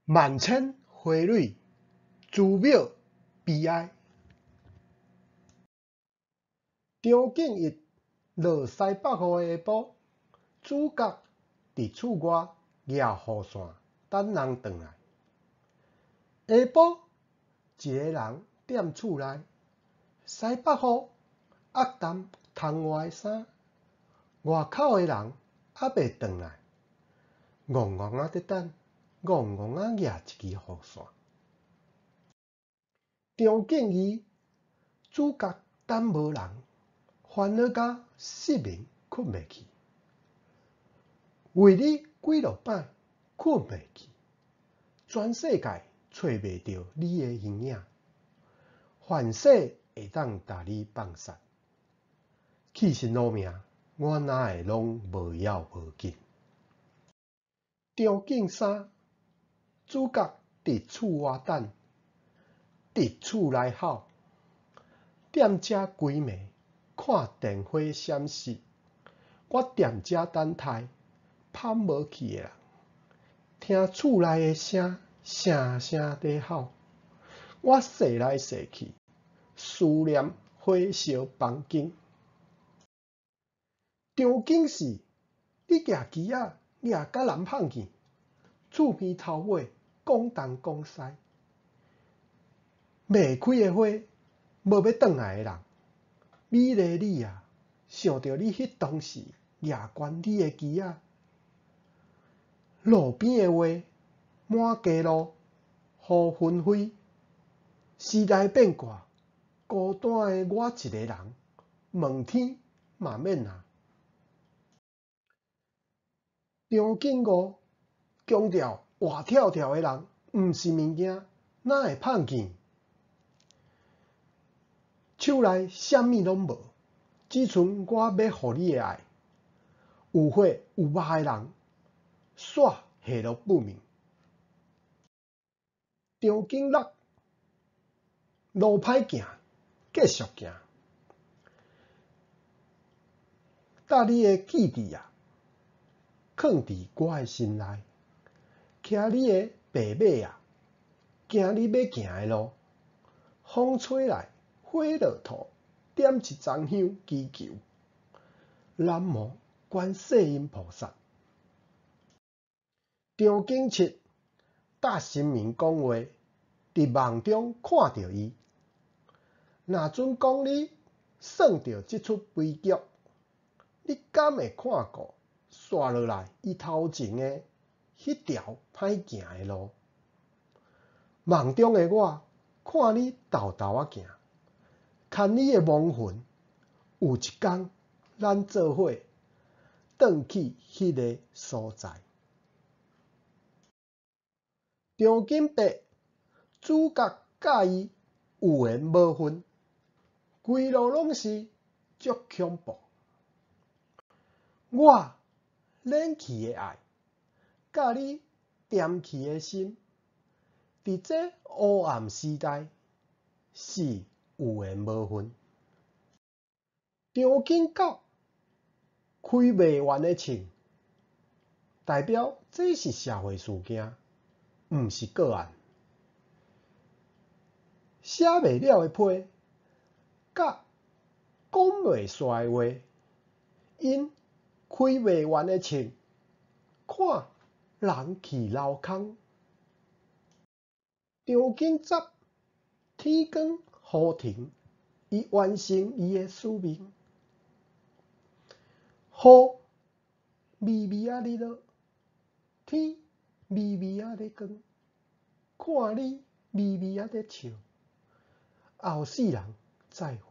万千花蕊，珠渺悲哀。张景逸落西北雨下晡，主角伫厝外举雨伞等人转来。下晡，一个人踮厝内，西北雨压澹窗外的衫，外口的人还未转来，戆戆仔在等，戆戆仔举一支雨伞。张景逸主角等无人，烦恼到失眠困袂去。为你几落摆困袂去，全世界找袂到你的形影，凡世会当甲你放杀，气身落命，我哪会拢无要无紧。张景三主角伫厝外等，伫厝内吼，踮遮规暝看电火闪烁，我踮遮等待盼无去的人，听厝内的声声声在吼，我踅来踅去，思念火烧房间。张景四，你举旗仔举甲人迵见，厝边头尾讲东讲西，未开的花，无要转来的人，美丽你啊，想着你迄当时举悬你的旗仔，路边的花满街路雨纷飞，时代变卦，孤单的我一个人，问天嘛免啊。张景五强调活跳跳的人毋是物件，哪会迵见？手内啥物拢无，只剩我要互你的爱。有火有肉的人，煞下落不明。张景六路歹行，继续行。搭你的记忆啊，藏伫我的心内。骑你的白马啊，行你要行的路。风吹来，花落土，点一丛香祈求。南无观世音菩萨。张景七搭神明讲话，伫梦中看到伊。若准讲你算到即出悲剧，你敢会看过刷落来伊头前的迄条歹行的路？梦中的我看你豆豆仔行，牵你的亡魂，有一天咱做伙转去迄个所在。张景八主角甲伊有缘无分，规路拢是足恐怖。我冷去的爱，甲你踮去的心，伫这黑暗时代是有缘无分。张景九开袂完的枪，代表这是社会事件，毋是个案。写袂了的批，甲讲袂煞的话，因开袂完的枪，看人去楼空。张景十天光雨停，伊完成伊的使命。雨微微仔伫落，天微微仔咧光，看你微微仔咧笑。后世人再会。